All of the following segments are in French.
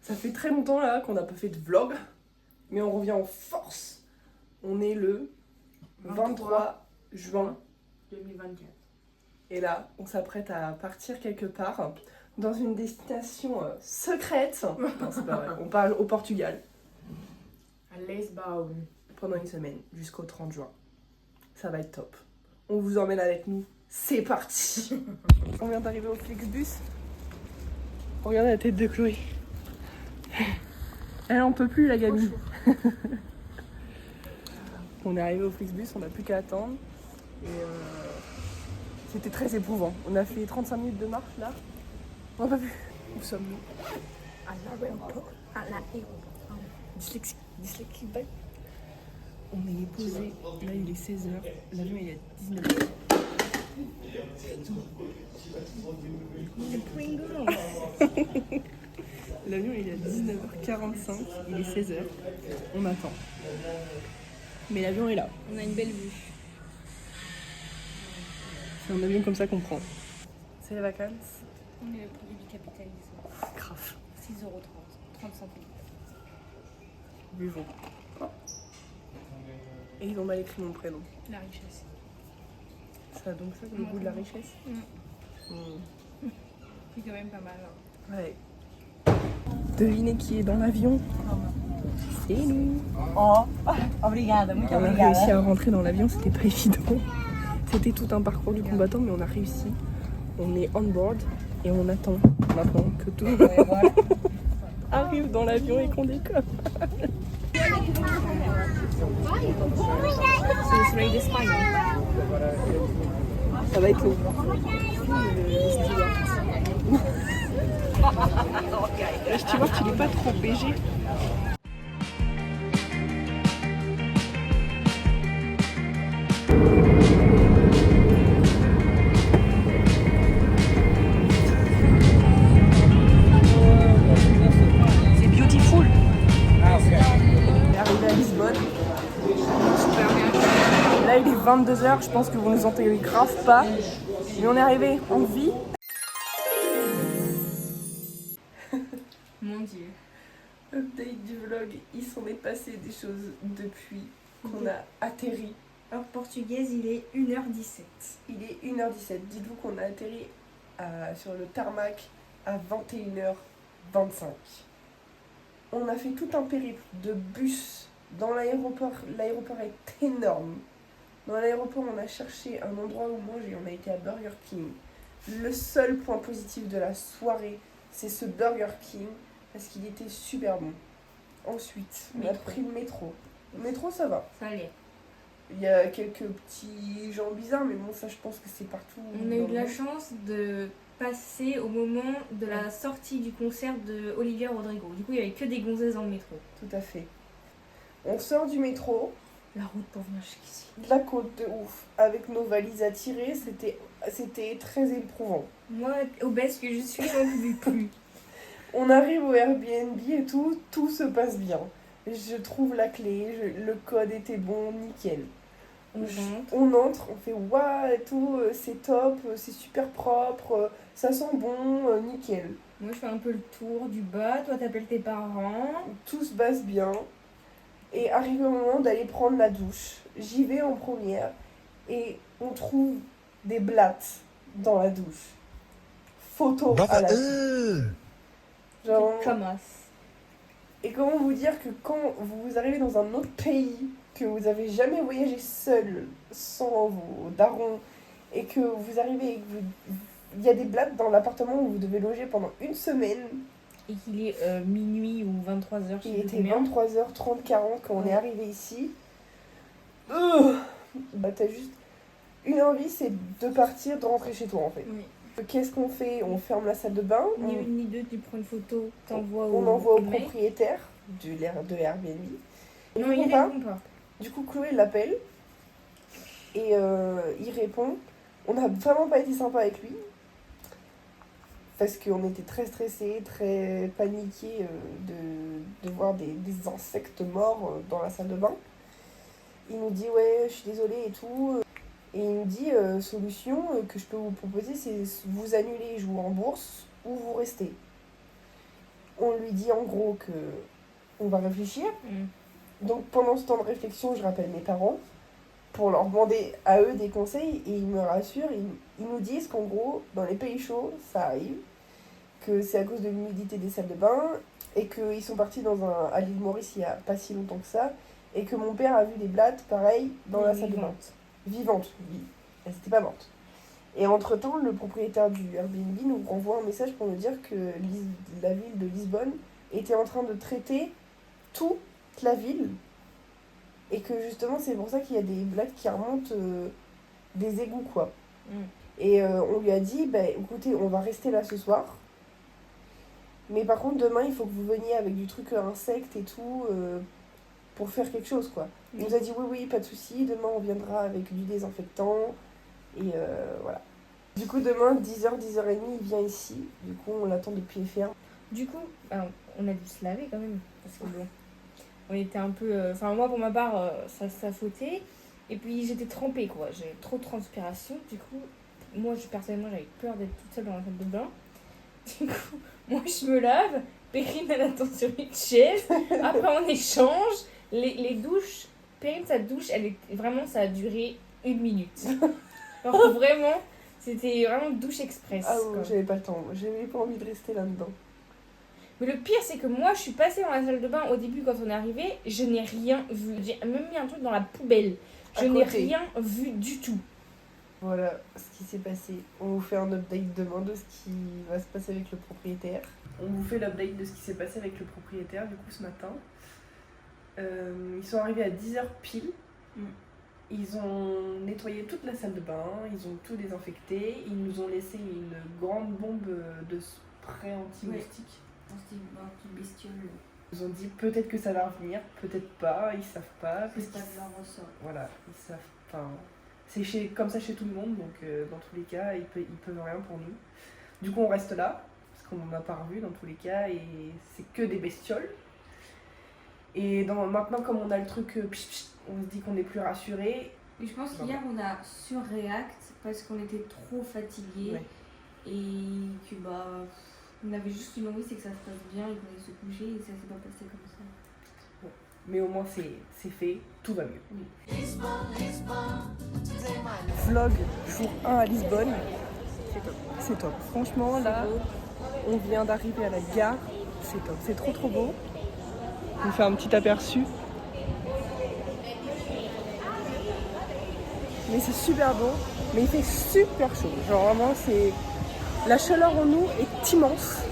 Ça fait très longtemps là qu'on n'a pas fait de vlog, mais on revient en force. On est le 23 juin 2024. et là, on s'apprête à partir quelque part dans une destination secrète. Non, c'est pas vrai. On parle au Portugal À Lisbonne. pendant une semaine jusqu'au 30 juin. Ça va être top. On vous emmène avec nous. C'est parti. On vient d'arriver au Flixbus. Regardez la tête de Chloé. Elle en peut plus, la gamine. On est arrivé au Flixbus, on n'a plus qu'à attendre. Et c'était très éprouvant. On a fait 35 minutes de marche là. On n'a pas vu. Où sommes-nous? À l'aéroport. Dyslexique bye. On est posé. Là il est 16h. L'avion il est à 19h. L'avion il est à 19h45. Il est 16h. On attend. Mais l'avion est là. On a une belle vue. C'est un avion comme ça qu'on prend. C'est les vacances. On est le produit du capitalisme. Grave. 6,30 €. 30 centimes. Buvons. Et ils ont mal écrit mon prénom. La richesse. Ça a donc ça le goût de la richesse. C'est quand même pas mal. Hein. Ouais. Devinez qui est dans l'avion. C'est nous. Oh, obrigada, muito On a obrigada. réussi à rentrer dans l'avion, c'était pas évident. C'était tout un parcours du combattant, mais on a réussi. On est on board et on attend maintenant que tout le monde arrive dans l'avion et qu'on décolle. C'est le d'Espagne. Ça va être long. Le steward, il est pas trop BG. C'est beautiful. On est arrivé à Lisbonne. Là, il est 22h. Je pense que vous nous entendez grave pas. Mais on est arrivé en vie. Mon Dieu. Update du vlog, il s'en est passé des choses depuis qu'on a atterri. Heure portugaise, il est 1h17. Il est 1h17. Dites-vous qu'on a atterri sur le tarmac à 21h25. On a fait tout un périple de bus dans l'aéroport. L'aéroport est énorme. Dans l'aéroport, on a cherché un endroit où manger. On a été à Burger King. Le seul point positif de la soirée, c'est ce Burger King parce qu'il était super bon. Ensuite, on a Métro. pris le métro. Le métro, ça va. Ça allait. Il y a quelques petits gens bizarres, mais bon, ça, je pense que c'est partout. On a eu dans de le la monde. chance de passer au moment de la sortie du concert de Olivia Rodrigo. Du coup, il n'y avait que des gonzesses dans le métro. Tout à fait. On sort du métro, La route pour venir jusqu'ici. de la côte de ouf, avec nos valises à tirer, c'était très éprouvant. Moi, obèse que je suis, j'en pouvais plus. On arrive au Airbnb et tout se passe bien. Je trouve la clé, le code était bon, nickel. On rentre. On entre, on fait waouh et tout, c'est top, c'est super propre, ça sent bon, nickel. Moi, je fais un peu le tour du bas. Toi, t'appelles tes parents. Tout se passe bien. Et arrive le moment d'aller prendre la douche. J'y vais en première et on trouve des blattes dans la douche. Photo à la genre, Comme as. et comment vous dire que quand vous arrivez dans un autre pays, que vous avez jamais voyagé seul, sans vos darons, et que vous arrivez et que il y a des blattes dans l'appartement où vous devez loger pendant une semaine. Et qu'il est minuit ou 23h, Il était 23h30, 40 quand on est arrivé ici. Bah t'as juste une envie, c'est de partir, de rentrer chez toi en fait. Oui. Qu'est-ce qu'on fait? On ferme la salle de bain, Ni une ni deux, tu prends une photo, t'envoies on envoie au mec. propriétaire de Airbnb. Il Non, il répond pas. répond pas. Du coup, Chloé l'appelle et il répond. On n'a vraiment pas été sympa avec lui parce qu'on était très stressés, très paniqués de voir des insectes morts dans la salle de bain. Il nous dit ouais, je suis désolée et tout. Et il nous dit solution que je peux vous proposer, c'est vous annuler, je vous rembourse ou vous restez. on lui dit en gros que on va réfléchir. Donc pendant ce temps de réflexion, je rappelle mes parents pour leur demander à eux des conseils et ils me rassurent, ils nous disent qu'en gros, dans les pays chauds, ça arrive, que c'est à cause de l'humidité des salles de bain et qu'ils sont partis à l'île Maurice il n'y a pas si longtemps que ça et que mon père a vu des blattes, pareil, dans la salle de bain. Vivantes, oui. Elles n'étaient pas mortes. Et entre-temps, le propriétaire du Airbnb nous renvoie un message pour nous dire que la ville de Lisbonne était en train de traiter toute la ville et que justement c'est pour ça qu'il y a des blattes qui remontent des égouts quoi. Et on lui a dit bah écoutez on va rester là ce soir mais par contre demain il faut que vous veniez avec du truc insectes et tout pour faire quelque chose quoi. Il nous a dit oui pas de souci, demain on viendra avec du désinfectant et voilà. Du coup demain 10h 10h30 il vient ici, du coup on l'attend de pied ferme. Du coup on a dû se laver quand même parce que bon on était un peu... Enfin, moi, pour ma part, ça sautait. Et puis, j'étais trempée, quoi. J'avais trop de transpiration. Du coup, moi, personnellement, j'avais peur d'être toute seule dans la salle de bain. Du coup, moi, je me lave. Perrine, elle attend sur une chaise. Après, on échange. Les douches... Perrine, sa douche, vraiment, ça a duré 1 minute. Alors, vraiment, c'était vraiment douche express. Ah ouais, j'avais pas le temps. J'avais pas envie de rester là-dedans. Mais le pire, c'est que moi, je suis passée dans la salle de bain au début quand on est arrivé, je n'ai rien vu. J'ai même mis un truc dans la poubelle. Je n'ai rien vu du tout. Voilà ce qui s'est passé. On vous fait un update demain de ce qui va se passer avec le propriétaire. On vous fait l'update de ce qui s'est passé avec le propriétaire du coup ce matin. Ils sont arrivés à 10h pile. Ils ont nettoyé toute la salle de bain, ils ont tout désinfecté. Ils nous ont laissé une grande bombe de spray anti-moustique. Anti-bestiole. Ils ont dit peut-être que ça va revenir, peut-être pas, ils savent pas. C'est pas de leur ressort. Voilà, ils savent pas. C'est comme ça chez tout le monde, donc dans tous les cas, ils peuvent rien pour nous. Du coup, on reste là, parce qu'on n'en a pas revu dans tous les cas, et c'est que des bestioles. Et maintenant, comme on a le truc, on se dit qu'on est plus rassuré. Je pense qu'hier, on a surréact parce qu'on était trop fatigués et que on avait juste une envie, c'est que ça se passe bien et qu'on allait se coucher et ça s'est pas passé comme ça. Bon. Mais au moins c'est fait, tout va mieux. Vlog jour 1 à Lisbonne. C'est top. Franchement là, on vient d'arriver à la gare. C'est top. C'est trop beau. On vous fait un petit aperçu. Mais c'est super beau. Mais il fait super chaud. Genre vraiment c'est... La chaleur en nous est immense.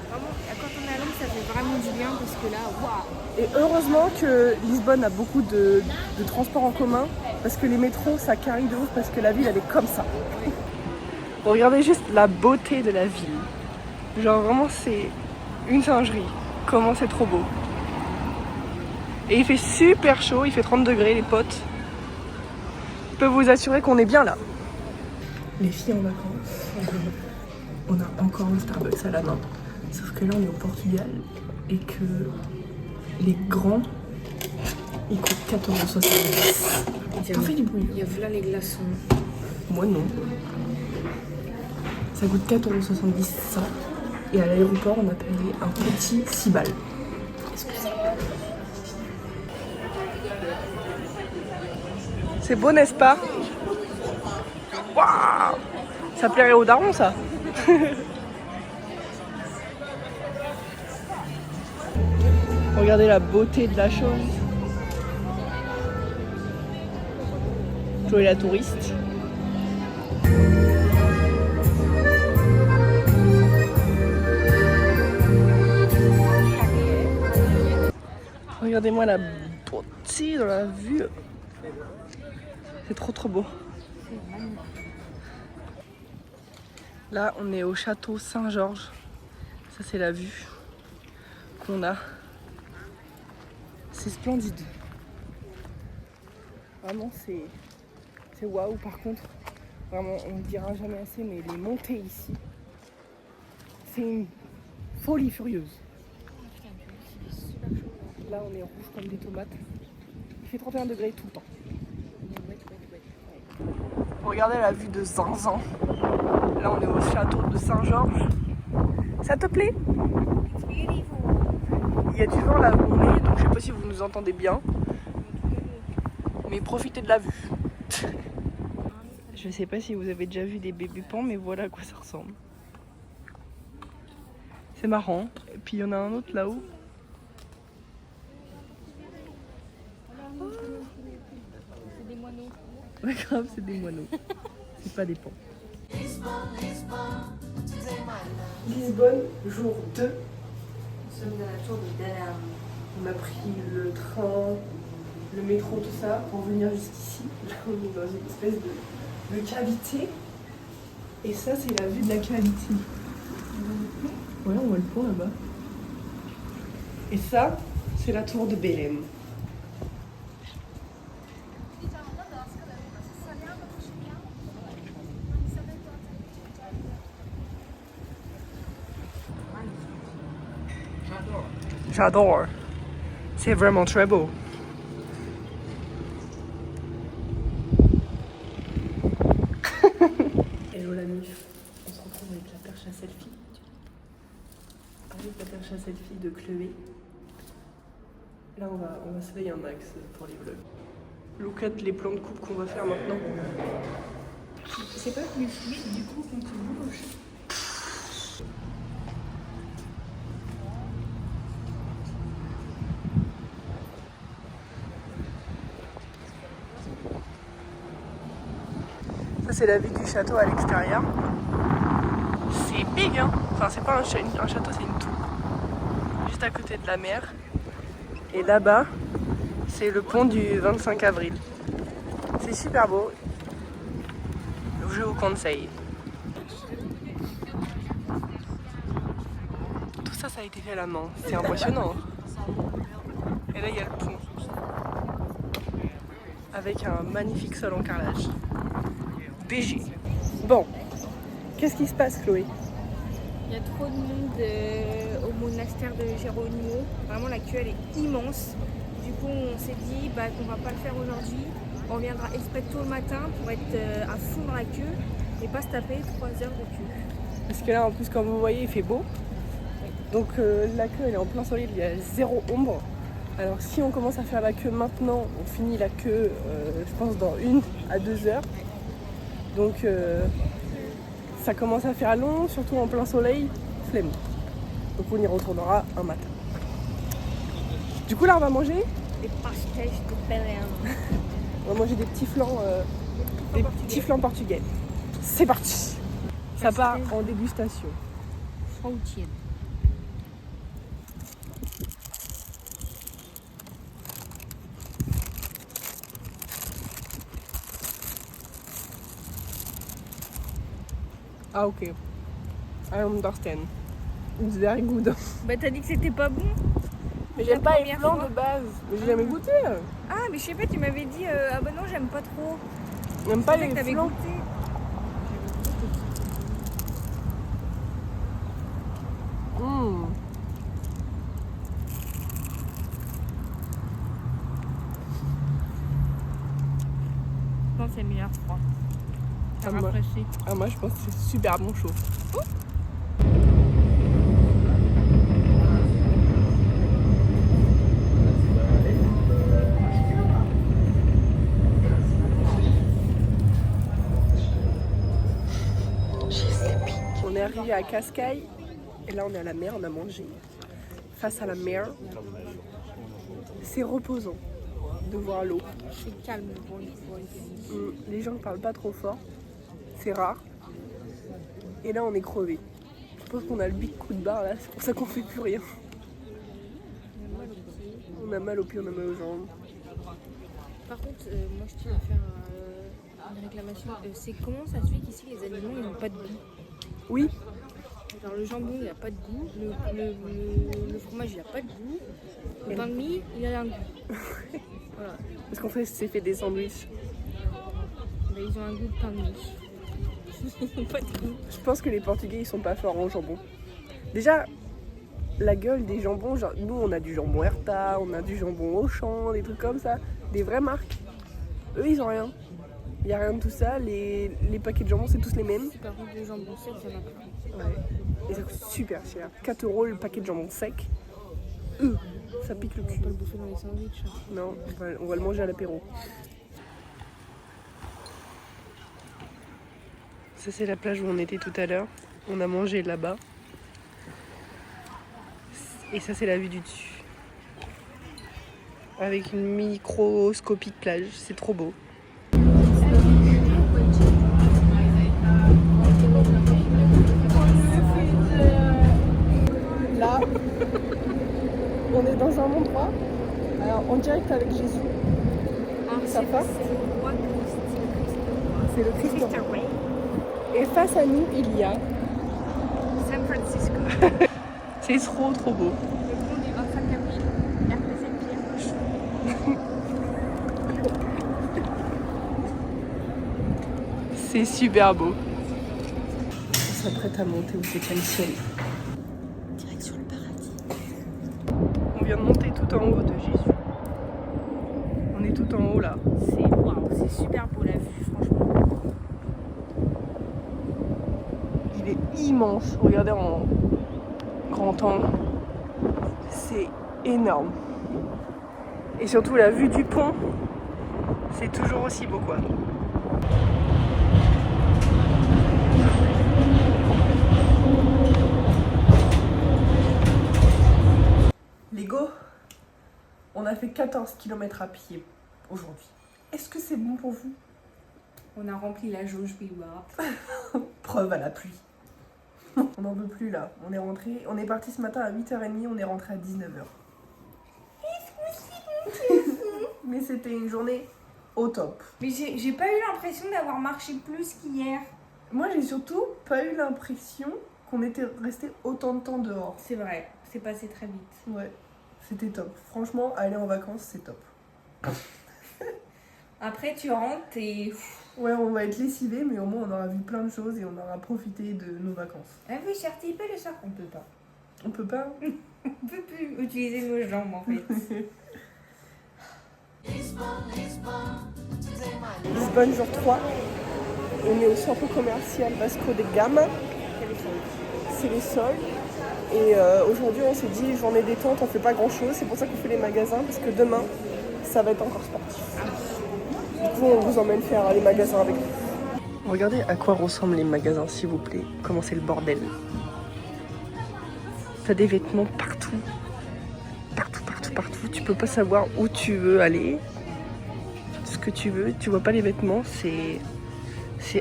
Vraiment, quand on est à Londres, ça fait vraiment du bien parce que là, waouh! Et heureusement que Lisbonne a beaucoup de transports en commun parce que les métros, ça carie de ouf parce que la ville, elle est comme ça. Regardez juste la beauté de la ville. Genre vraiment, c'est une singerie. Comment c'est trop beau. Et il fait super chaud, il fait 30 degrés, les potes. Je peux vous assurer qu'on est bien là. Les filles en vacances. On a encore le Starbucks à la main. Sauf que là, on est au Portugal et que les grands, ils coûtent 14,70 €. T'en fais du bruit. Il y a là les glaçons. Moi, non. Ça coûte 14,70 € ça. Et à l'aéroport, on a payé un petit 6 balles. C'est beau, n'est-ce pas? Waouh! Ça plairait aux darons, ça. Regardez la beauté de la chose. Chloé la touriste. Regardez-moi la beauté dans la vue. C'est trop beau. Là, on est au château Saint-Georges. Ça, c'est la vue qu'on a. C'est splendide. Vraiment, c'est waouh. Par contre, vraiment, on ne le dira jamais assez, mais les montées ici, c'est une folie furieuse. Là, on est rouge comme des tomates. Il fait 31 degrés tout le temps. Regardez la vue de Zinzin. Là, on est au château de Saint-Georges. Ça te plaît? It's beautiful. Il y a du vent là où on est, donc je sais pas si vous nous entendez bien. Mais profitez de la vue. Je sais pas si vous avez déjà vu des bébés pans, mais voilà à quoi ça ressemble. C'est marrant. Et puis il y en a un autre là-haut. C'est des moineaux. Ouais, grave, c'est des moineaux. C'est pas des pans. Lisbonne, jour 2. Nous sommes dans la tour de Dalam. On a pris le train, le métro, tout ça, pour venir jusqu'ici. Là, on est dans une espèce de cavité. Et ça, c'est la vue de la cavité. Ouais, on voit le pont là-bas. Et ça, c'est la tour de Belém. J'adore. C'est vraiment très beau. Hello la mif. On se retrouve avec la perche à selfie. Avec la perche à selfie de Chloé. Là on va se veiller un max pour les vlogs. Look at les plans de coupe qu'on va faire maintenant. C'est pas plus fluide du coup quand tu bouges. Ça c'est la vue du château à l'extérieur. C'est big hein. Enfin c'est pas un château, c'est une tour. Juste à côté de la mer. Et là-bas, c'est le pont du 25 avril. C'est super beau. Je vous conseille. Tout ça, ça a été fait à la main. C'est impressionnant. Et là, il y a le pont. Avec un magnifique sol en carrelage. BG. Bon, qu'est-ce qui se passe, Chloé? Il y a trop de monde au monastère de Geronimo. Vraiment, la queue elle est immense. Du coup, on s'est dit qu'on va pas le faire aujourd'hui. On viendra exprès tôt le matin pour être à fond dans la queue et pas se taper 3 heures de queue. Parce que là, en plus, comme vous voyez, il fait beau. Donc la queue, elle est en plein soleil, il y a 0 ombre. Alors si on commence à faire la queue maintenant, on finit la queue, je pense, dans 1 à 2 heures. Donc ça commence à faire long, surtout en plein soleil, flemme. Donc on y retournera un matin. Du coup là on va manger. Des pastéis de Belém. On va manger des petits flancs portugais. C'est parti. Ça part en dégustation. Frontier. Ah ok. I understand. It's very good. Bah t'as dit que c'était pas bon. Mais j'aime pas les première flancs fois. de base. Mais j'ai jamais goûté. Ah mais je sais pas, tu m'avais dit ah bah non j'aime pas trop. J'aime pas Je savais les que t'avais flancs. goûté. Mmh. Je pense que c'est meilleur froid. Ça Ah, moi- rafraîchit. Ah moi je pense que c'est super bon chaud. On est arrivé à Cascais et là on est à la mer, on a mangé face à la mer. C'est reposant de voir l'eau. C'est calme pour une fois. Les gens ne parlent pas trop fort, c'est rare. Et là on est crevé. Je pense qu'on a le big coup de barre là, c'est pour ça qu'on fait plus rien. On a mal aux pieds, on a mal aux jambes. Par contre, moi je tiens à faire une réclamation. C'est comment ça se fait qu'ici les aliments ils n'ont pas de goût? Oui, Genre le jambon il a pas de goût, le fromage il a pas de goût, le pain de mie il a un goût. Voilà. parce qu'on s'est fait des sandwichs. Ben, ils ont un goût de pain de mie. Ils n'ont pas de goût. Je pense que les Portugais ils sont pas forts en jambon. Déjà, la gueule des jambons, genre, nous on a du jambon Herta, on a du jambon Auchan, des trucs comme ça, des vraies marques. Eux ils ont rien. Il n'y a rien de tout ça, les paquets de jambon c'est tous les mêmes. Par contre le jambon sec il y en a plein. Ouais. Et ça coûte super cher. 4 € le paquet de jambon sec. Ça pique le On cul. va pas le bouffer dans les sandwichs. Non, on va le manger à l'apéro. Ça c'est la plage où on était tout à l'heure. On a mangé là-bas. Et ça c'est la vue du dessus. Avec une microscopique plage. C'est trop beau. Là, on est dans un endroit, alors en direct avec Jésus. Ça passe. C'est le Christ roi. Et face à nous, il y a San Francisco. C'est trop beau. Le pont du 25 avril. La Pierre Roche. C'est super beau. On s'apprête à monter au 7e ciel. Direction le paradis. On vient de monter tout en haut de Jésus. On est tout en haut là. C'est super beau la vue, franchement. Il est immense. Regardez en grand angle. C'est énorme. Et surtout la vue du pont, c'est toujours aussi beau quoi. Les go, on a fait 14 km à pied aujourd'hui. Est-ce que c'est bon pour vous? On a rempli la jauge Billboard. Preuve à la pluie. On n'en veut plus là. On est rentré, on est parti ce matin à 8h30, on est rentré à 19h. Mais c'était une journée au top. Mais j'ai pas eu l'impression d'avoir marché plus qu'hier. Moi j'ai surtout pas eu l'impression qu'on était resté autant de temps dehors. C'est vrai, c'est passé très vite. Ouais, c'était top. Franchement, aller en vacances, c'est top. Après, tu rentres et. Ouais, on va être lessivés, mais au moins on aura vu plein de choses et on aura profité de nos vacances. Ah oui, sortir pas le soir, on peut pas. On peut pas? On peut plus utiliser nos jambes en fait. Lisbonne jour 3. On est au centre commercial Vasco de Gama. C'est les soldes. Et aujourd'hui on s'est dit journée détente, on fait pas grand chose. C'est pour ça qu'on fait les magasins parce que demain ça va être encore sportif. Du coup on vous emmène faire les magasins avec nous. Regardez à quoi ressemblent les magasins s'il vous plaît. Comment c'est le bordel. T'as des vêtements partout. Partout. Tu peux pas savoir où tu veux aller. Ce que tu veux. Tu vois pas les vêtements. C'est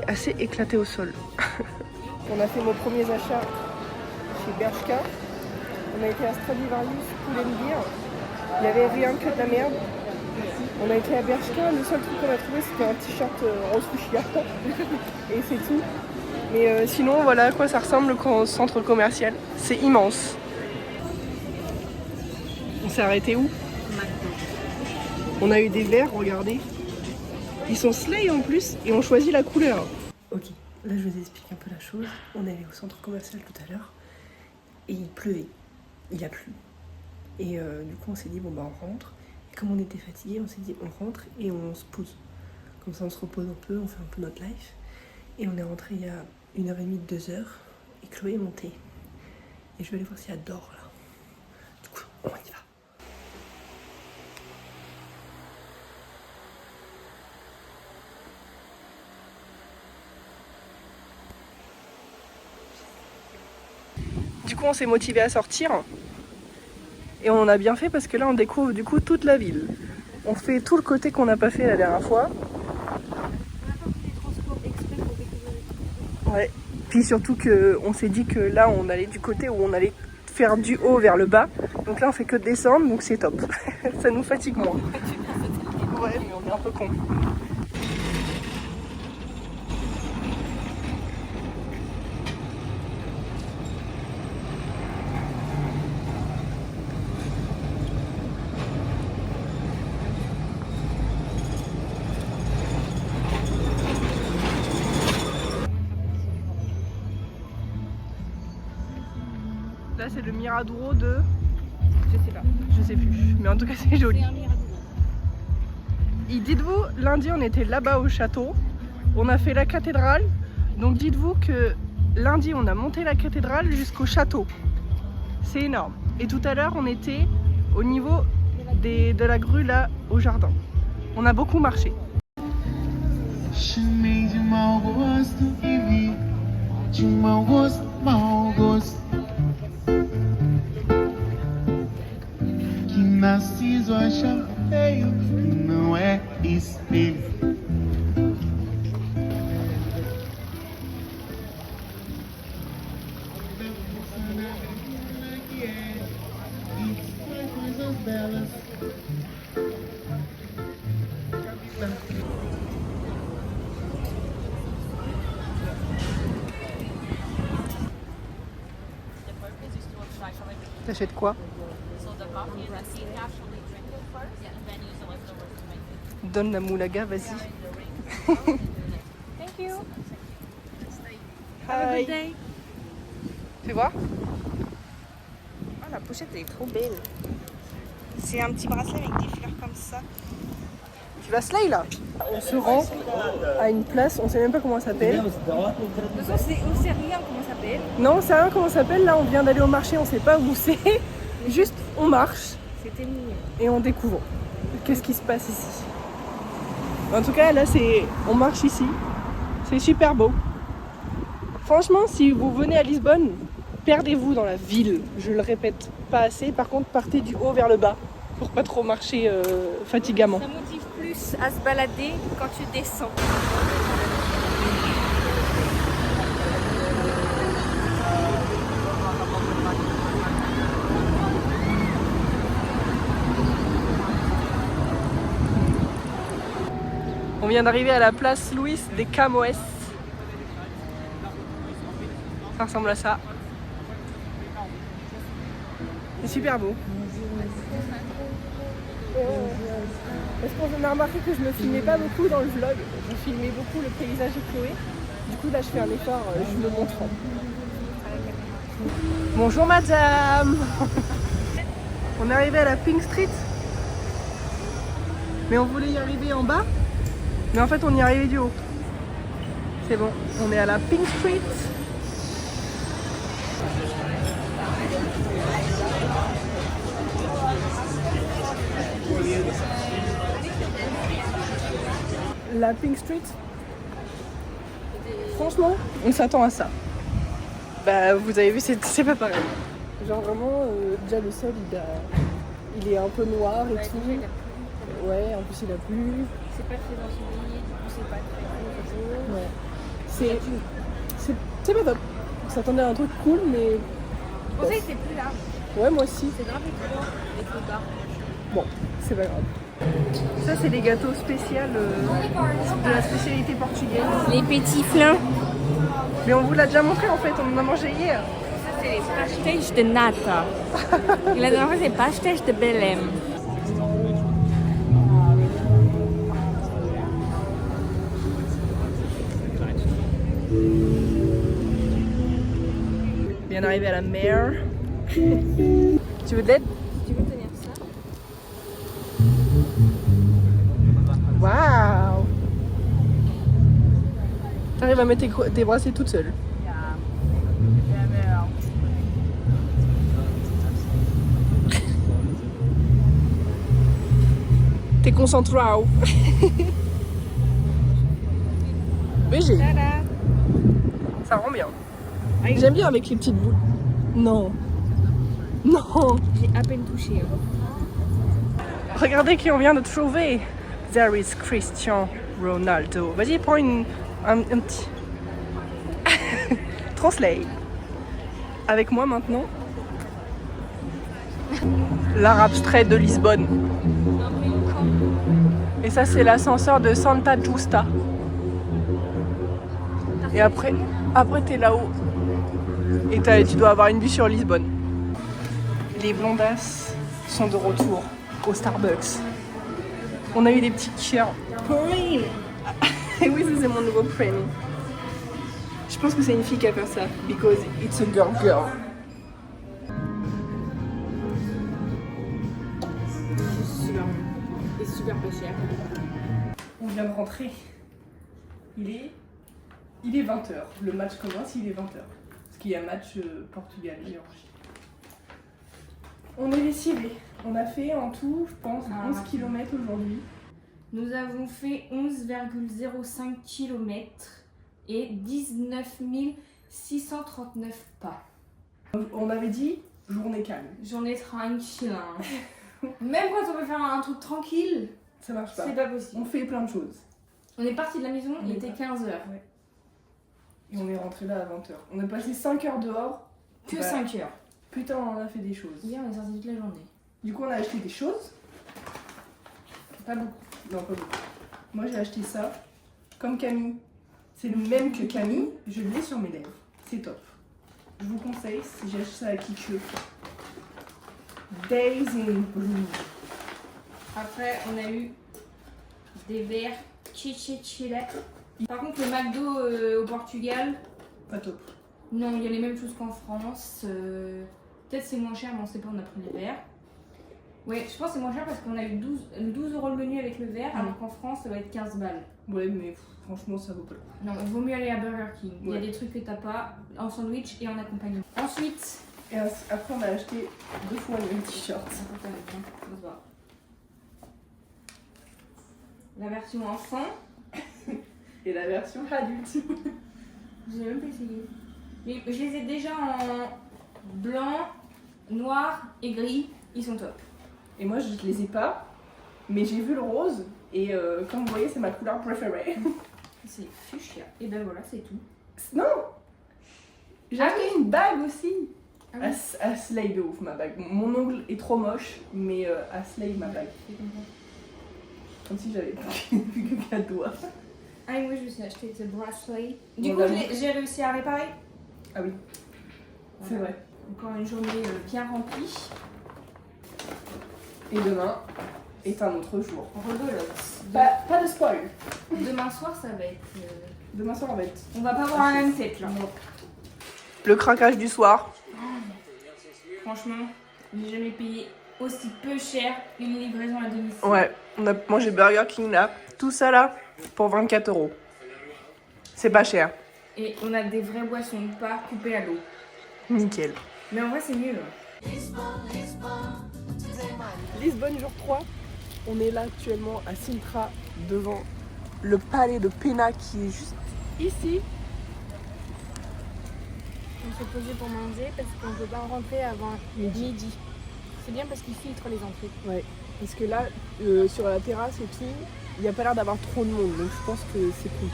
assez éclaté au sol. On a fait nos premiers achats chez Bershka. On a été à Stradivarius, Pull&Bear. Il n'y avait rien que de la merde. On a été à Bershka. Le seul truc qu'on a trouvé c'était un t-shirt rose fuchsia. Et c'est tout. Mais sinon voilà à quoi ça ressemble le centre commercial. C'est immense. On s'est arrêté où? On a eu des verres, regardez. Ils sont slay en plus et on choisit la couleur. Ok, là je vous explique un peu la chose. On est allé au centre commercial tout à l'heure et il pleuvait. Il a plu. Et du coup on s'est dit bon bah on rentre. Et comme on était fatigué, on s'est dit on rentre et on se pose. Comme ça on se repose un peu, on fait un peu notre life. Et on est rentré il y a 1h30, 2h et Chloé est montée. Et je vais aller voir si elle dort là. Du coup on y va. Du coup, on s'est motivé à sortir et on a bien fait parce que là, on découvre du coup toute la ville. On fait tout le côté qu'on n'a pas fait la dernière fois. Ouais. Puis surtout qu'on s'est dit que là, on allait du côté où on allait faire du haut vers le bas. Donc là, on fait que descendre, donc c'est top. Ça nous fatigue moins. Ouais, mais on est un peu cons. Là c'est le Miradoro de... Je sais plus, mais en tout cas c'est joli. Et dites-vous, lundi on était là-bas au château, on a fait la cathédrale, donc dites-vous que lundi on a monté la cathédrale jusqu'au château. C'est énorme. Et tout à l'heure on était au niveau de la grue là au jardin. On a beaucoup marché. Chamei de mau gosto e vi de mau gosto que Narciso acha feio e não é espelho. Coisas belas. T'achètes quoi? Donne la moulaga, vas-y. Thank you. Have a good day. Fais voir. Oh, la pochette elle est trop belle. C'est un petit bracelet avec des fleurs comme ça. Tu vas slay là? On se rend à une place, on sait même pas comment ça s'appelle. De toute façon, on sait rien comment ça s'appelle. Non, on sait rien comment ça s'appelle. Là, on vient d'aller au marché, on sait pas où c'est. Juste, on marche C'était mignon. et on découvre. Qu'est-ce qui se passe ici? En tout cas, là, on marche ici. C'est super beau. Franchement, si vous venez à Lisbonne, perdez-vous dans la ville. Je le répète pas assez. Par contre, partez du haut vers le bas pour pas trop marcher fatigamment. Ça motive plus à se balader quand tu descends. On vient d'arriver à la place Luis de Camões. Ça ressemble à ça. C'est super beau. Est-ce qu'on a remarqué que je me filmais pas beaucoup dans le vlog? Je filmais beaucoup le paysage de Chloé. Du coup là je fais un effort, je me montre. Bonjour madame. On est arrivé à la Pink Street. Mais on voulait y arriver en bas. Mais en fait on y est arrivé du haut. C'est bon, on est à la Pink Street. La Pink Street, franchement, on s'attend à ça. Bah, vous avez vu, c'est pas pareil. Genre vraiment, déjà le sol, il est un peu noir et tout. Ouais, en plus il a plu. C'est pas très ensoleillé, du coup c'est pas très Ouais. C'est pas top. On s'attendait à un truc cool, mais... Pour ça, il était plus là. Ouais, moi aussi. C'est grave trop et trop tard. Bon, c'est pas grave. Ça, c'est les gâteaux spéciaux de la spécialité portugaise. Les petits flins. Mais on vous l'a déjà montré en fait, on en a mangé hier. Ça, c'est les pastéis de nata. Et la dernière fois, c'est pastéis de Belém. Bien arrivé à la mer. Tu veux de l'aide? Tu veux tenir ça? Waouh! T'arrives à mettre tes bracelets toute seule. T'es concentré. BG. Ça rend bien. J'aime bien avec les petites boules. Non. Non. J'ai à peine touché. Regardez qui on vient de trouver. There is Cristiano Ronaldo. Vas-y, prends un petit. Translate. Avec moi maintenant. L'Arab Street de Lisbonne. Et ça, c'est l'ascenseur de Santa Justa. Et après t'es là-haut. Et tu dois avoir une vue sur Lisbonne. Les blondasses sont de retour au Starbucks. On a eu des petits cœurs. Prime. Et oui, ça c'est mon nouveau prime. Je pense que c'est une fille qui a fait ça. Because it's a girl. C'est super pas cher. On vient de rentrer. Il est 20h. Le match commence, il est 20h. Parce qu'il y a match Portugal-Géorgie. On est lessivés. On a fait en tout, je pense, Ah, 11 km aujourd'hui. Nous avons fait 11,05 km et 19 639 pas. On avait dit journée calme. Journée tranquille. Hein. Même quand on veut faire un truc tranquille, Ça marche pas. c'est pas possible. On fait plein de choses. On est parti de la maison, On il est était pas- 15h. Et on est rentré là à 20h. On a passé 5 heures dehors. Que Bah, 5 heures. Putain, on a fait des choses. Hier, on est sorti toute la journée. Du coup, on a acheté des choses. Pas beaucoup. Non, pas beaucoup. Moi, j'ai acheté ça. Comme Camille. C'est le même que Camille. Je l'ai sur mes lèvres. C'est top. Je vous conseille, si j'ai acheté ça à Kikyo. Days in Blue. Après, on a eu des verres Chichichile. Par contre, le McDo au Portugal, Pas top. non, il y a les mêmes choses qu'en France. Peut-être c'est moins cher, mais on sait pas, on a pris les verres. Ouais, je pense que c'est moins cher parce qu'on a eu 12 euros le menu avec le verre, alors qu'en France, ça va être 15 balles. Ouais, mais franchement, ça vaut pas le coup. Non, il vaut mieux aller à Burger King. Il y a Ouais. des trucs que t'as pas en sandwich et en accompagnement. Ensuite, Et après, on a acheté 2 fois le même t-shirt. la version enfant, Et la version adulte. je l'ai même pas essayé. Mais je les ai déjà en blanc, noir et gris. Ils sont top. Et moi, je les ai pas. Mais j'ai vu le rose. Et comme vous voyez, c'est ma couleur préférée. C'est fuchsia. Et ben voilà, c'est tout. Non! J'ai acheté une bague aussi. Ah oui. À Slay de ouf, ma bague. Mon ongle est trop moche, mais à Slay, ma bague. C'est comme ça. Comme si j'avais plus que 4 doigts. Ah et moi je me suis acheté ce bracelet. Du On coup l'a j'ai réussi à réparer. Ah oui, c'est Voilà. vrai. Encore une journée bien remplie. Et demain est un autre jour. Rebelote. Pas de spoil. Demain soir ça va être... Demain soir, on va être. On va pas avoir la même tête là. Le craquage du soir. Franchement, j'ai jamais payé aussi peu cher une livraison à domicile. Ouais, on a mangé Burger King là. Tout ça là, pour 24 €. C'est pas cher. Et on a des vraies boissons, pas coupées à l'eau. Nickel. Mais en vrai c'est mieux là. Lisbonne jour 3. On est là actuellement à Sintra devant le palais de Pena qui est juste ici. On s'est posé pour manger parce qu'on peut pas rentrer avant midi. C'est bien parce qu'ils filtrent les entrées. Ouais, parce que là, sur la terrasse et tout, il n'y a pas l'air d'avoir trop de monde, donc je pense que c'est cool.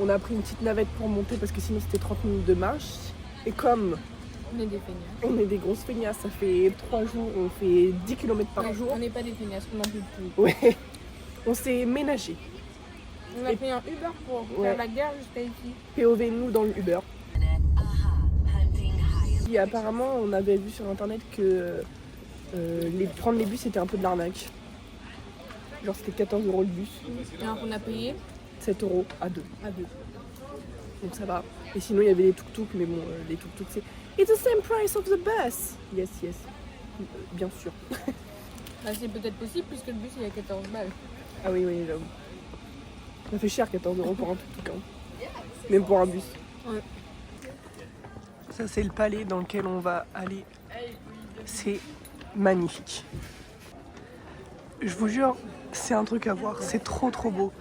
On a pris une petite navette pour monter parce que sinon c'était 30 minutes de marche. Et comme On est des feignasses. on est des grosses feignasses, ça fait 3 jours, on fait 10 km par jour. On n'est pas des feignasses, on n'en peut plus. Ouais, on s'est ménagé. On a pris un Uber pour Ouais. faire la gare jusqu'à ici. POV nous dans le Uber. Et apparemment, on avait vu sur internet que prendre les bus c'était un peu de l'arnaque. Genre c'était 14 € le bus, Alors qu'on a payé 7 € à deux. à 2. Donc ça va. Et sinon il y avait les tuk-tuk, mais bon, les tuk-tuk c'est It's the same price of the bus. Yes, yes. Bien sûr. Bah, c'est peut-être possible puisque le bus il a 14 balles. Ah oui, oui, j'avoue. Ça fait cher 14 € pour un tuk-tuk. Hein. Même pour un bus. Ouais. Ça c'est le palais dans lequel on va aller. C'est magnifique. Je vous jure, c'est un truc à voir. C'est trop trop beau.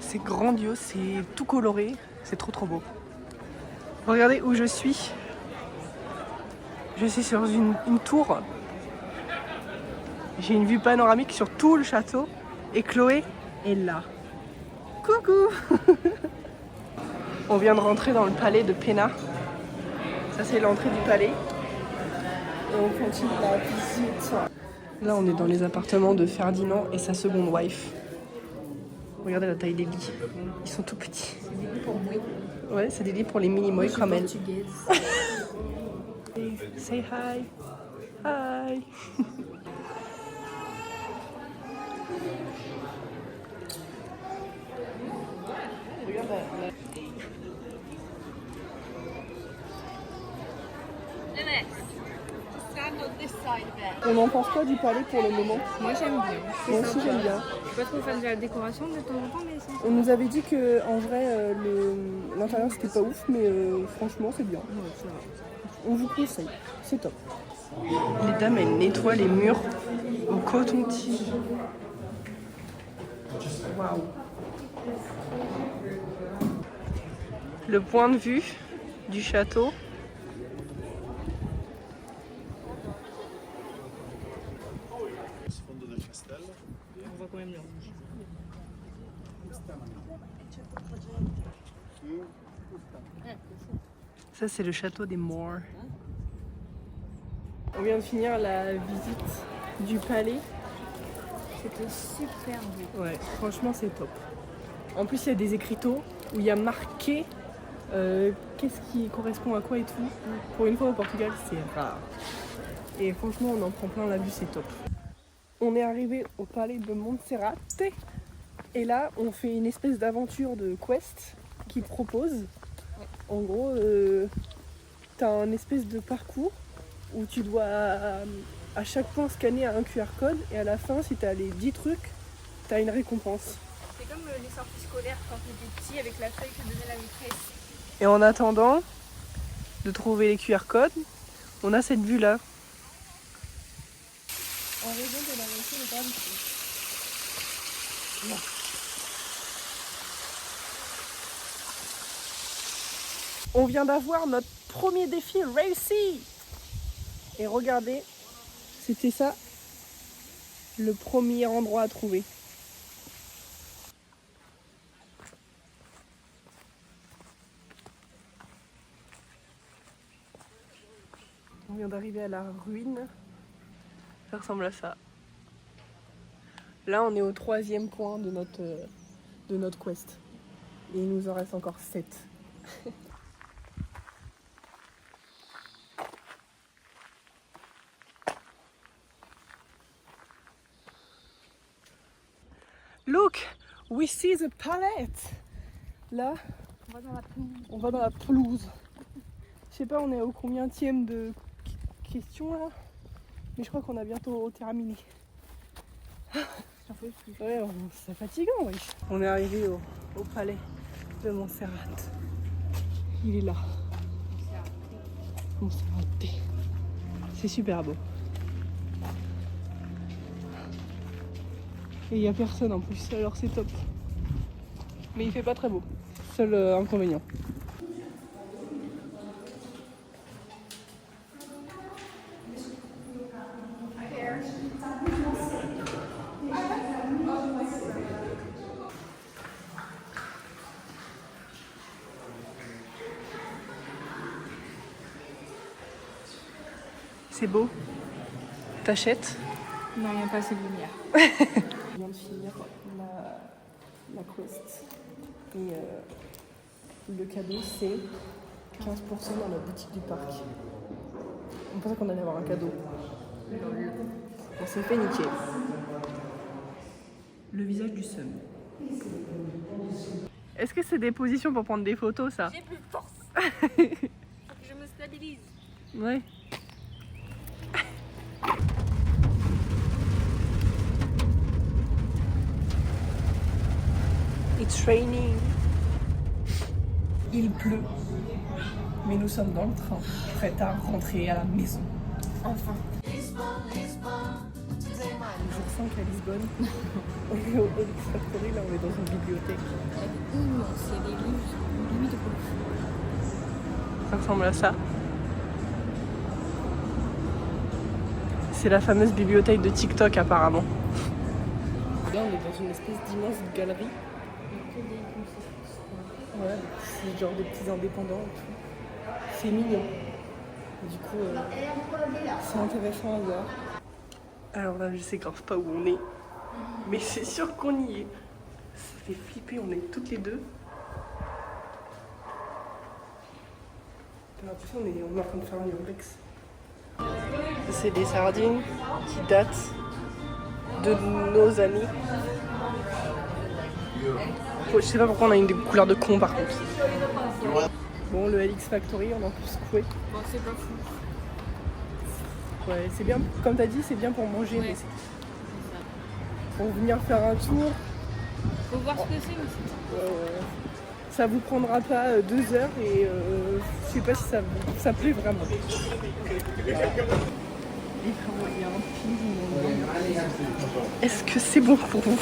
C'est grandiose, c'est tout coloré. C'est trop trop beau. Regardez où je suis. Je suis sur une tour. J'ai une vue panoramique sur tout le château. Et Chloé est là. Coucou. On vient de rentrer dans le palais de Pena. Ça c'est l'entrée du palais. Et on continue la visite. Là on est dans les appartements de Ferdinand et sa seconde wife. Regardez la taille des lits. Ils sont tout petits. Ouais, c'est des lits pour les mini-mois comme elle. Say hi. Hi. On en pense quoi du palais pour le moment? Moi j'aime bien. Moi aussi j'aime bien. Je suis pas trop fan de la décoration de temps en temps, mais c'est On nous avait dit que en vrai l'intérieur c'était pas ouf, mais franchement c'est bien. On vous conseille, c'est top. Les dames, elles nettoient les murs au coton-tige. Waouh. Le point de vue du château. On voit quand même le rouge. Ça, c'est le château des Moors. On vient de finir la visite du palais. C'était super beau. Ouais, franchement, c'est top. En plus, il y a des écriteaux où il y a marqué qu'est-ce qui correspond à quoi et tout. Pour une fois au Portugal, c'est rare. Et franchement, on en prend plein la vue, c'est top. On est arrivé au palais de Monserrate. Et là, on fait une espèce d'aventure de quest qui propose. En gros, t'as un espèce de parcours où tu dois à chaque point scanner un QR code et à la fin, si t'as les 10 trucs, t'as une récompense. C'est comme les sorties scolaires quand t'étais petit avec la feuille que donnait la maîtresse. Et en attendant de trouver les QR codes, on a cette vue-là. En raison de la voiture de gravité. On vient d'avoir notre premier défi réussi. Et regardez, c'était ça, le premier endroit à trouver. On vient d'arriver à la ruine. Ça ressemble à ça. Là, on est au 3e point de notre quest. Et il nous en reste encore 7. Look, we see the palette. Là, On va dans la pelouse. on va dans la pelouse. Je sais pas, on est au combienième de questions là, mais je crois qu'on a bientôt terminé. J'en peux plus. Ouais, c'est fatigant, oui. On est arrivé au palais de Monserrate. Il est là. Monserrate. C'est super beau. Et il n'y a personne en plus, alors c'est top. Mais il fait pas très beau. Seul inconvénient. C'est beau. T'achètes? Non, il n'y a pas assez de lumière. On vient de finir la quest. Et le cadeau, c'est 15% dans la boutique du parc. On pensait qu'on allait avoir un cadeau. On s'est fait niquer. Le visage du seum. Est-ce que c'est des positions pour prendre des photos, ça? J'ai plus de force. Faut que je me stabilise. Ouais. It's raining. Il pleut. Mais nous sommes dans le train, prêts à rentrer à la maison. Enfin. Jour 5 à Lisbonne. On est au Olix Factory, là on est dans une bibliothèque. C'est des livres, limite de Ça ressemble à ça. C'est la fameuse bibliothèque de TikTok apparemment. Là on est dans une espèce d'immense galerie. Ouais, c'est genre des petits indépendants et tout. C'est mignon. Du coup, c'est intéressant à voir. Alors là, je sais grave pas où on est. Mais c'est sûr qu'on y est. Ça fait flipper, on est toutes les deux. J'ai l'impression qu'on est en train de faire un urbex. C'est des sardines qui datent de nos amis. Je sais pas pourquoi on a une couleur de con par contre. Bon, le LX Factory, on en peut secouer. Bon, c'est pas fou. Ouais, c'est bien, comme t'as dit, c'est bien pour manger. Ouais. Mais c'est pour venir faire un tour. Faut voir ce que c'est aussi. Ouais. Ça vous prendra pas 2 heures et je sais pas si ça plaît vraiment. Voilà. Et vraiment, il y a un pigeon. Est-ce que c'est bon pour vous?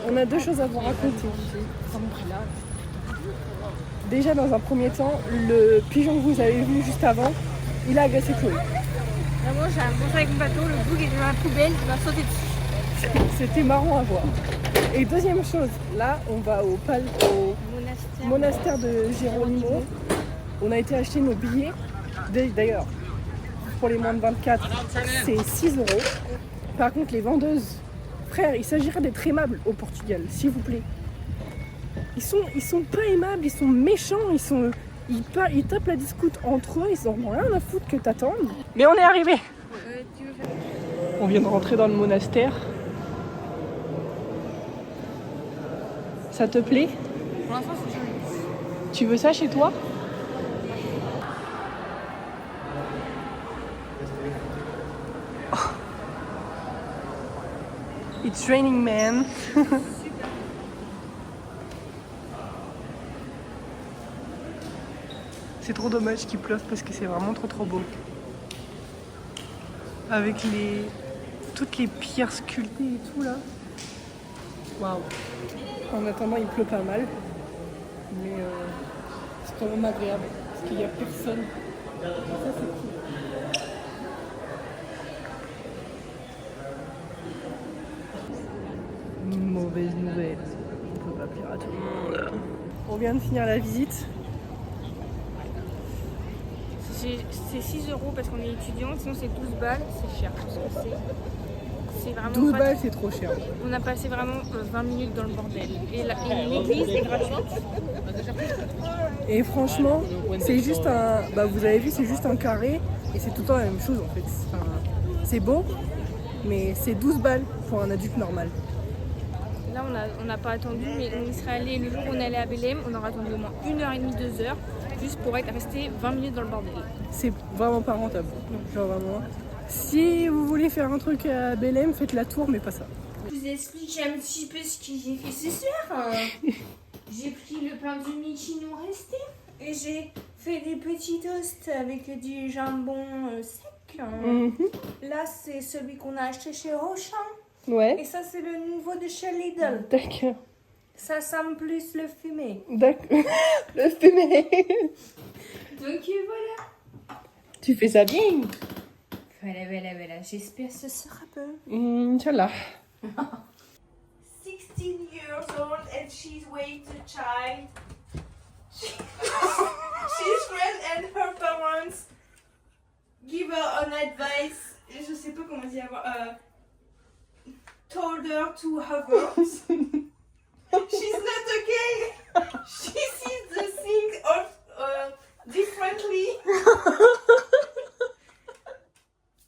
On a deux choses à vous raconter. Déjà, dans un premier temps, le pigeon que vous avez vu juste avant, il a agressé Chloé. Vraiment, j'ai avancé avec mon bateau, le bouc était dans la poubelle, il m'a sauté dessus. C'était marrant à voir. Et deuxième chose, là, on va au monastère de Geronimo. On a été acheter nos billets. D'ailleurs, pour les moins de 24, c'est 6 €. Par contre, les vendeuses, frère, il s'agirait d'être aimable au Portugal, s'il vous plaît. Ils sont pas aimables, ils sont méchants, ils tapent la discoute entre eux, ils en ont rien à foutre que t'attendes. Mais on est arrivé. On vient de rentrer dans le monastère. Ça te plaît? Pour l'instant, c'est joli. Tu veux ça chez toi? It's raining, man. C'est trop dommage qu'il pleuve parce que c'est vraiment trop beau. Avec toutes les pierres sculptées et tout là. Waouh. En attendant, il pleut pas mal. Mais c'est quand même agréable parce qu'il n'y a personne. Ça, c'est cool. Mauvaise nouvelle. On peut pas plaire à tout le monde. On vient de finir la visite. C'est 6 € parce qu'on est étudiant, sinon c'est 12 balles, c'est cher. Parce que c'est vraiment 12 pas- balles, c'est trop cher. On a passé vraiment 20 minutes dans le bordel. Et l'église est gratuite. Et franchement, c'est juste un. Bah, vous avez vu, c'est juste un carré. Et c'est tout le temps la même chose en fait. Enfin, c'est beau, mais c'est 12 balles pour un adulte normal. Là, on n'a pas attendu, mais on y serait allé le jour où on allait à Belém. On aurait attendu au moins 1h30, 2h, juste pour être resté 20 minutes dans le bordel. C'est vraiment pas rentable. Genre vraiment. Si vous voulez faire un truc à Belém, faites la tour, mais pas ça. Je vous explique un petit peu ce que j'ai fait ce soir. J'ai pris le pain du midi qui nous restait et j'ai fait des petits toasts avec du jambon sec. Là, c'est celui qu'on a acheté chez Auchan. Ouais. Et ça, c'est le nouveau de chez Lidl. D'accord. Ça sent plus le fumé. D'accord. Le fumé. Donc voilà. Tu fais ça bien. Voilà. J'espère que ce sera bon. Inch'Allah. 16 years old and she's with a child. She's friend and her parents give her an advice. Je sais pas comment dire. Told her to have words. She's not okay. She sees the things differently.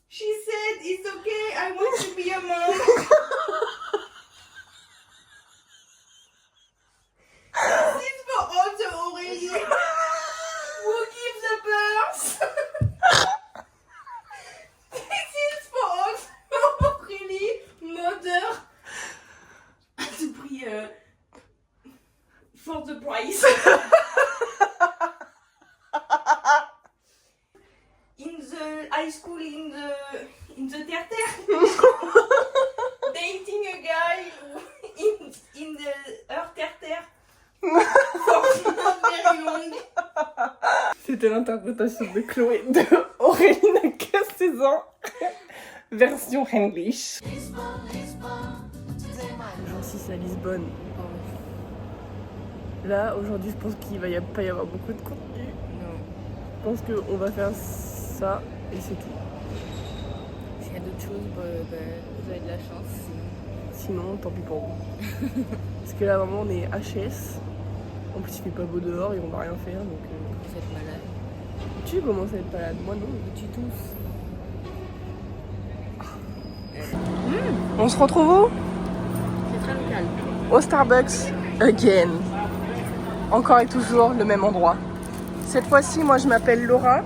She said, "It's okay. I want to be a mom." This is for all the Aurélie who give the birth. This is for all the Aurélie mother to be for the price. In the high school, in the terre-terre, dating a guy in the terre-terre. For not very long. C'était l'interprétation de Chloé de Aurélie n'a que 16 ans. Version English. Genre 6 à Lisbonne. Là, aujourd'hui, je pense qu'il va pas y avoir beaucoup de contenu. Non. Je pense qu'on va faire ça et c'est tout. S'il y a d'autres choses, vous avez de la chance. Sinon, tant pis pour vous. Parce que là, vraiment, on est HS. En plus, il fait pas beau dehors et on va rien faire. Donc, Vous êtes malade. tu commences à être malade. Moi, non. Tu tousses. On se retrouve où? C'est très local. Au Starbucks again. Encore et toujours le même endroit. Cette fois-ci, moi je m'appelle Laura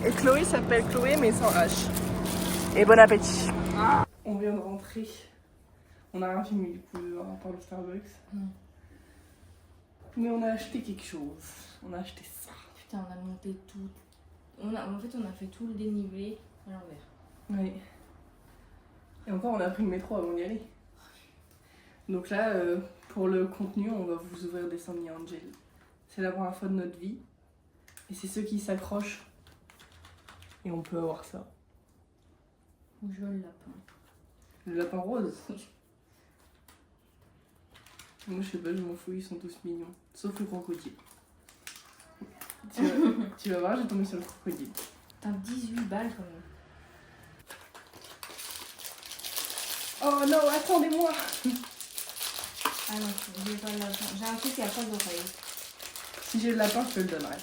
et Chloé s'appelle Chloé mais sans H. Et bon appétit. On vient de rentrer. On a rien filmé du coup dehors par le Starbucks. Mais on a acheté quelque chose. On a acheté ça. Putain, on a monté tout. En fait, on a fait tout le dénivelé À l'envers. Oui. Et encore, on a pris le métro avant d'y aller. Donc là, pour le contenu, on va vous ouvrir des Sandy Angel. C'est la première fois de notre vie. Et c'est ceux qui s'accrochent. Et on peut avoir ça. Où je vois le lapin. Le lapin rose. Moi, je sais pas, je m'en fous, ils sont tous mignons. Sauf le crocodile. Tu vas voir, j'ai tombé sur le crocodile. T'as 18 balles quand même. Oh non, attendez-moi! Ah non, j'ai pas le lapin. J'ai un truc qui a pas d'oreille. Si j'ai le lapin, je te le donnerai.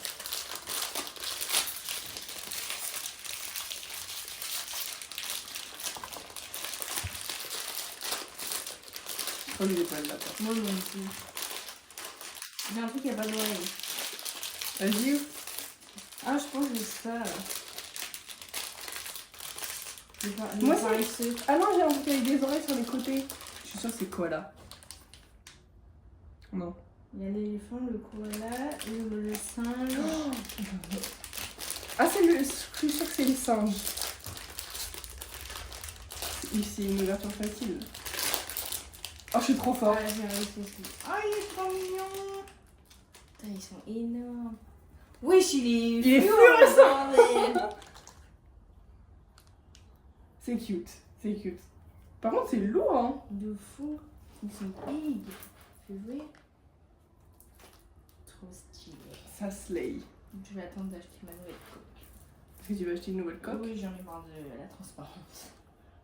Je crois que j'ai pas le lapin. Moi non plus. J'ai un truc qui a pas d'oreille. Vas-y. Ah, je pense que c'est ça. Moi, c'est... Ah non, j'ai un truc avec des oreilles sur les côtés. Je suis sûre que c'est koala. Non. Il y a l'éléphant, le koala, le singe. Ah, c'est le... Je suis sûre que c'est le singe. C'est une ouverture facile. Oh, je suis trop fort. Ah, j'ai réussi aussi. Oh, il est trop mignon. Putain, ils sont énormes. Wesh, il est fluorescent. bordel. C'est cute, c'est cute. Par contre, c'est lourd, hein. De fou. Ils sont big. Tu veux? Trop stylé. Ça slay. Je vais attendre d'acheter ma nouvelle coque. Est-ce que tu vas acheter une nouvelle coque? Oui, j'en ai marre de la transparence.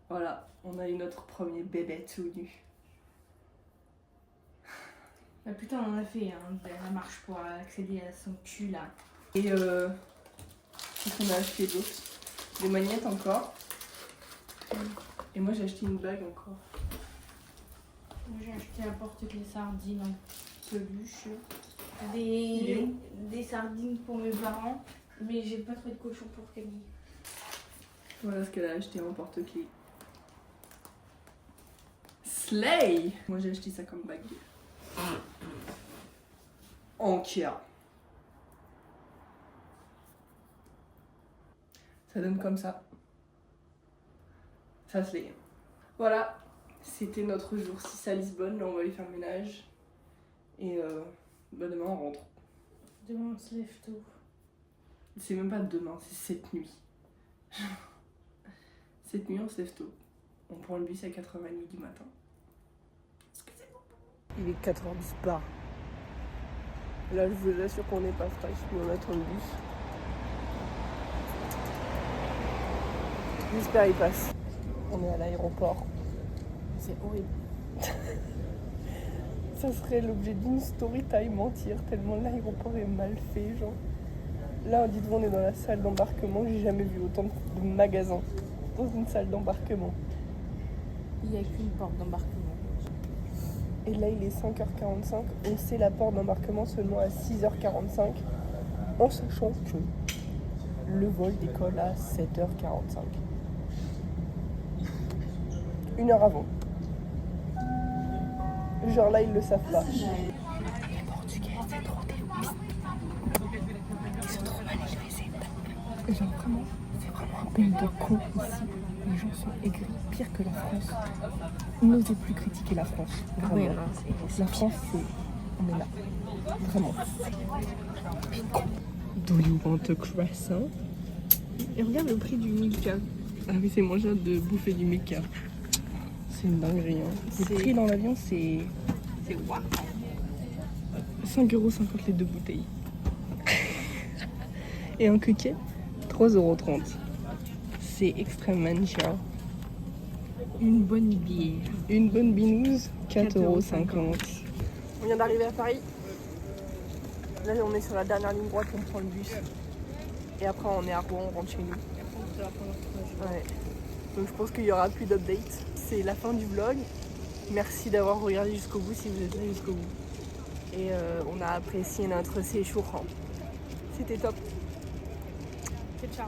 Voilà, on a eu notre premier bébé tout nu. Bah putain, on en a fait hein, de la marche pour accéder à son cul là. Et qu'est-ce qu'on a acheté d'autre? Des magnettes encore. Et moi j'ai acheté une bague encore. Moi j'ai acheté un porte-clés sardines en peluche. Il est où? Des sardines pour mes parents. Mais j'ai pas trouvé de cochon pour Camille. Voilà ce qu'elle a acheté en porte-clés. Slay! Moi j'ai acheté ça comme bague. En Kia. Ça donne comme ça. Ça se l'est. Voilà, c'était notre jour 6 à Lisbonne. Là, on va aller faire le ménage. Et bah demain, on rentre. Demain on se lève tôt. C'est même pas demain, c'est cette nuit. Cette nuit, on se lève tôt. On prend le bus à 4h30 du matin. Il est 4h10 bar. Là, je vous assure qu'on n'est pas fraîche, mais on attend le bus. J'espère qu'il passe. On est à l'aéroport. C'est horrible. Ça serait l'objet d'une story time entière, tellement l'aéroport est mal fait, genre. Là, dites-vous, on est dans la salle d'embarquement. J'ai jamais vu autant de magasins dans une salle d'embarquement. Il n'y a qu'une porte d'embarquement. Et là, il est 5h45. On sait la porte d'embarquement seulement à 6h45. En sachant que le vol décolle à 7h45. 1 heure avant. Genre là, ils le savent pas. Les Portugais, c'est trop des ouf. Ils sont trop mal élevés. Genre vraiment, c'est vraiment un pays de cons ici. Les gens sont aigris, pire que la France. N'osez plus critiquer la France. Vraiment. Oui, non, La France, c'est... On est là. Vraiment. Do you want a croissant? Et regarde le prix du Milka. Ah oui, c'est moins cher de bouffer du Milka. C'est une dinguerie. Hein. Le prix dans l'avion, c'est... C'est waouh. 5,50€ les 2 bouteilles. Et un quequet, 3,30€. C'est extrêmement cher. Une bonne bière. Une bonne binouse, 4,50€. On vient d'arriver à Paris. Là, on est sur la dernière ligne droite, on prend le bus. Et après, on est à Rouen, on rentre chez nous. Ouais. Donc, je pense qu'il n'y aura plus d'update. C'est la fin du vlog. Merci d'avoir regardé jusqu'au bout si vous êtes là jusqu'au bout. Et on a apprécié notre séjour. C'était top. Ciao.